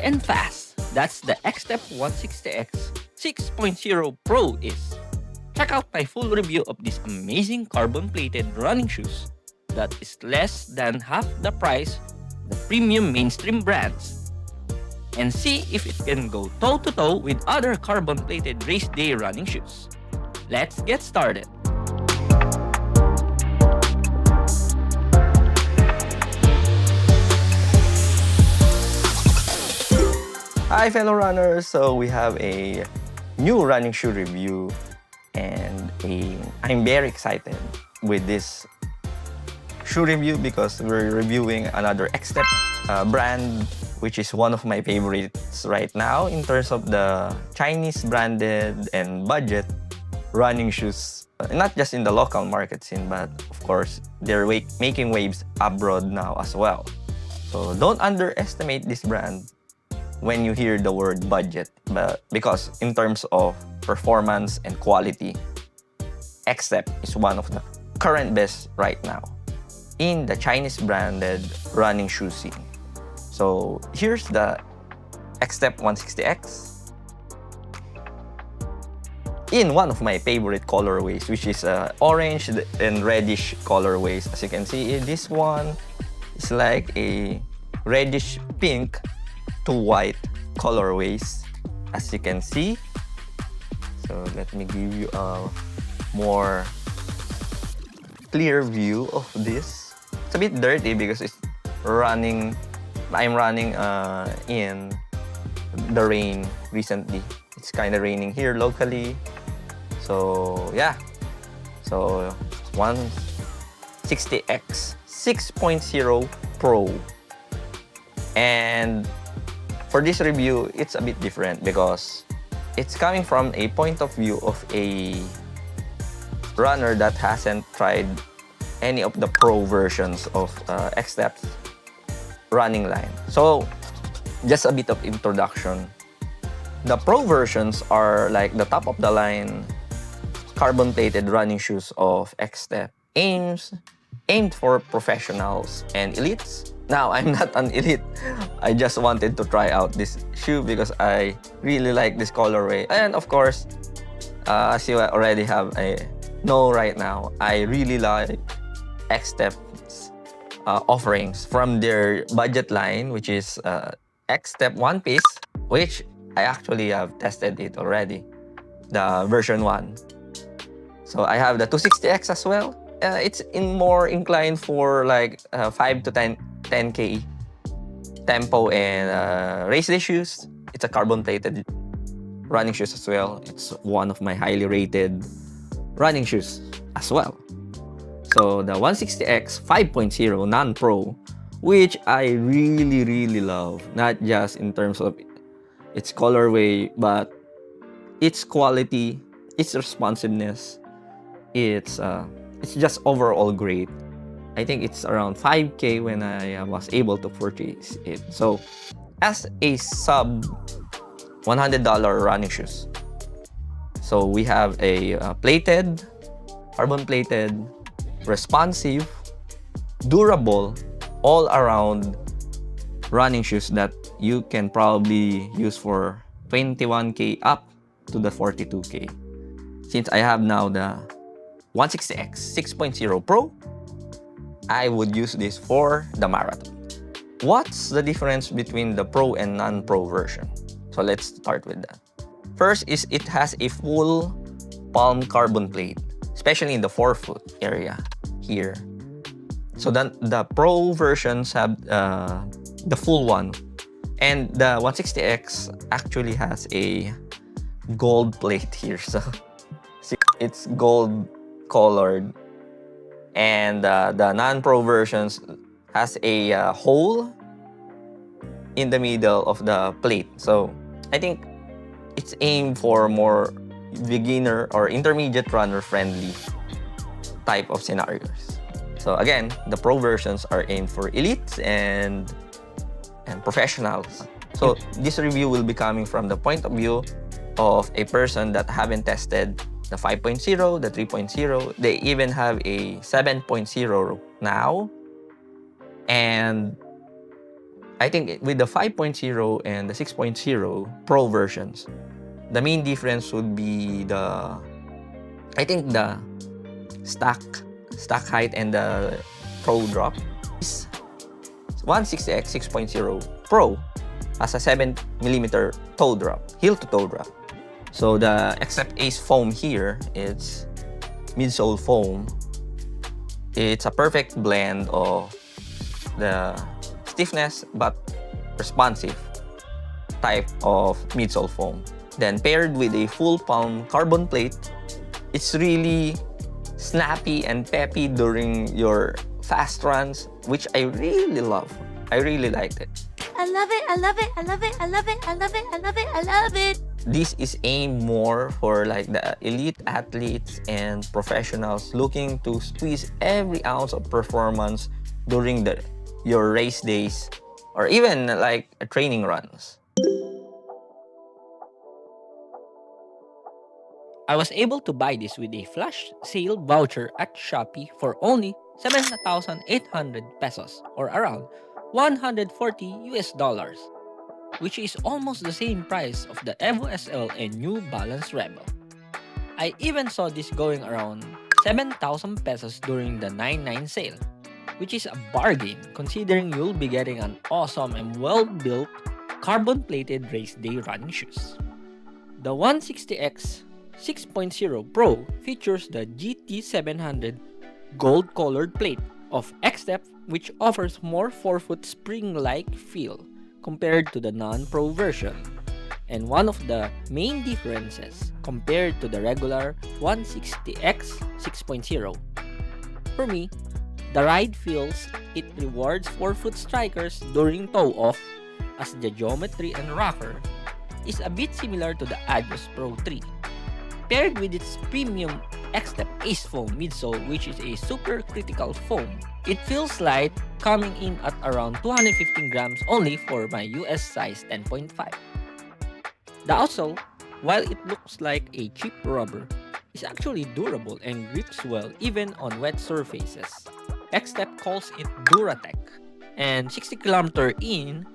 and fast that's the XTEP 160X 6.0 Pro is. Check out my full review of this amazing carbon-plated running shoes that is less than half the price of the premium mainstream brands, and see if it can go toe-to-toe with other carbon-plated race day running shoes. Let's get started. Hi fellow runners! So we have a new running shoe review and I'm very excited with this shoe review because we're reviewing another XTEP brand, which is one of my favorites right now in terms of the Chinese branded and budget running shoes. Not just in the local market scene, but of course they're making waves abroad now as well. So don't underestimate this brand when you hear the word budget, but because in terms of performance and quality, XTEP is one of the current best right now in the Chinese branded running shoe scene. So here's the XTEP 160X in one of my favorite colorways, which is orange and reddish colorways. As you can see, this one is like a reddish pink to white colorways, as you can see. So let me give you a more clear view of this. It's a bit dirty because it's running. I'm running in the rain recently. It's kind of raining here locally. So yeah. So 160X 6.0 Pro. And for this review, it's a bit different because it's coming from a point of view of a runner that hasn't tried any of the pro versions of XTEP's running line. So just a bit of introduction. The pro versions are like the top of the line carbon-plated running shoes of XTEP, aimed for professionals and elites. Now, I'm not an elite. I just wanted to try out this shoe because I really like this colorway. And of course, as you already know right now, I really like XTEP's offerings from their budget line, which is XTEP One Piece, which I actually have tested it already, the version 1. So I have the 260X as well. It's more inclined for like 5 to 10K tempo and race day shoes. It's a carbon-plated running shoes as well. It's one of my highly rated running shoes as well. So the 160X 5.0 non-pro, which I really love, not just in terms of its colorway, but its quality, its responsiveness. It's just overall great. I think it's around 5K when I was able to purchase it. So as a sub $100 running shoes, so we have a carbon-plated, responsive, durable, all-around running shoes that you can probably use for 21K up to the 42K. Since I have now the 160X 6.0 Pro, I would use this for the marathon. What's the difference between the Pro and non-Pro version? So let's start with that. First is it has a full palm carbon plate, especially in the forefoot area here. So then the Pro versions have the full one, and the 160X actually has a gold plate here. So see, it's gold colored. And the non-pro versions has a hole in the middle of the plate. So I think it's aimed for more beginner or intermediate runner friendly type of scenarios. So again, the pro versions are aimed for elites and professionals. So this review will be coming from the point of view of a person that haven't tested the 5.0, the 3.0. They even have a 7.0 now. And I think with the 5.0 and the 6.0 Pro versions, the main difference would be I think the stack height and the toe drop. This 160X 6.0 Pro has a 7mm toe drop, heel to toe drop. So the XTEP Ace foam here, it's midsole foam. It's a perfect blend of the stiffness but responsive type of midsole foam. Then paired with a full palm carbon plate, it's really snappy and peppy during your fast runs, which I really love. I really liked it. I love it, I love it, I love it, I love it, I love it, I love it, I love it. This is aimed more for like the elite athletes and professionals looking to squeeze every ounce of performance during your race days or even like training runs. I was able to buy this with a flash sale voucher at Shopee for only 7,800 pesos or around 140 US dollars, which is almost the same price of the Evo SL and New Balance Rebel. I even saw this going around 7,000 pesos during the 9/9 sale, which is a bargain considering you'll be getting an awesome and well-built carbon-plated race day running shoes. The 160X 6.0 Pro features the GT700 gold-colored plate of XTEP, which offers more forefoot spring-like feel compared to the non-Pro version. And one of the main differences compared to the regular 160X 6.0. For me, the ride feels it rewards forefoot strikers during toe-off, as the geometry and rocker is a bit similar to the Adios Pro 3. Paired with its premium XTEP Ace foam midsole, which is a super critical foam, it feels light, coming in at around 215 grams only for my US size 10.5. The outsole, while it looks like a cheap rubber, is actually durable and grips well even on wet surfaces. XTEP calls it Duratech, and 60km in,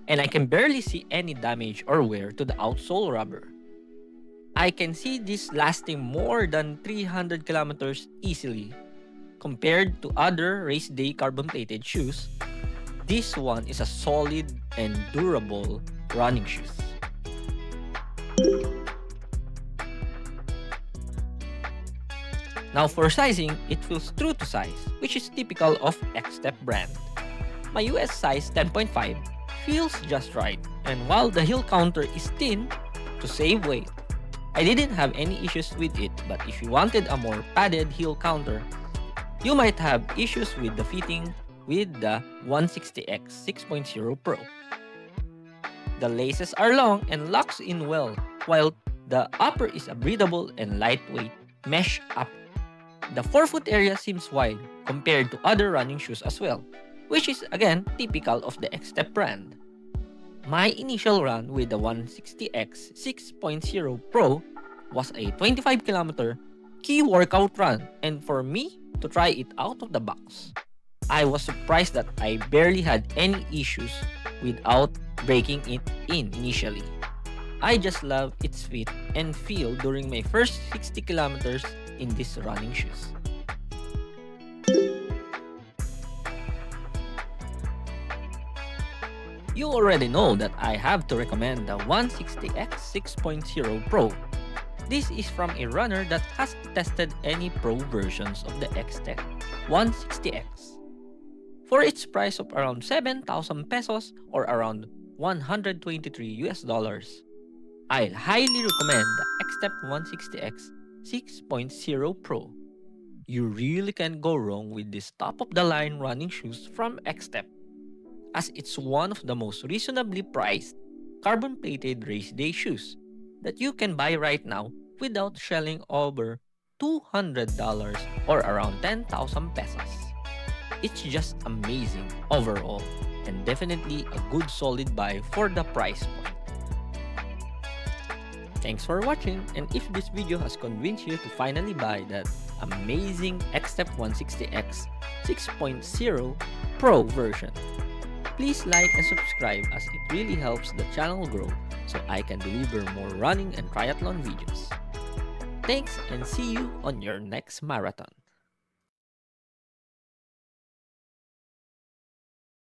and I can barely see any damage or wear to the outsole rubber. I can see this lasting more than 300 kilometers easily. Compared to other race day carbon-plated shoes, this one is a solid and durable running shoes. Now for sizing, it feels true to size, which is typical of XTEP brand. My US size 10.5 feels just right, and while the heel counter is thin to save weight, I didn't have any issues with it. But if you wanted a more padded heel counter, you might have issues with the fitting with the 160X 6.0 Pro. The laces are long and locks in well, while the upper is a breathable and lightweight mesh upper. The forefoot area seems wide compared to other running shoes as well, which is again typical of the XTEP brand. My initial run with the 160X 6.0 Pro was a 25km key workout run, and for me to try it out of the box, I was surprised that I barely had any issues without breaking it in initially. I just love its fit and feel during my first 60 kilometers in these running shoes. You already know that I have to recommend the 160X 6.0 Pro. This is from a runner that has tested any Pro versions of the XTEP 160X. For its price of around 7,000 pesos or around 123 US dollars, I highly recommend the XTEP 160X 6.0 Pro. You really can't go wrong with this top-of-the-line running shoes from XTEP, as it's one of the most reasonably priced carbon-plated race day shoes that you can buy right now without shelling over $200 or around 10,000 pesos. It's just amazing overall and definitely a good solid buy for the price point. Thanks for watching, and if this video has convinced you to finally buy that amazing XTEP 160X 6.0 Pro version, Please like and subscribe as it really helps the channel grow so I can deliver more running and triathlon videos. Thanks and see you on your next marathon.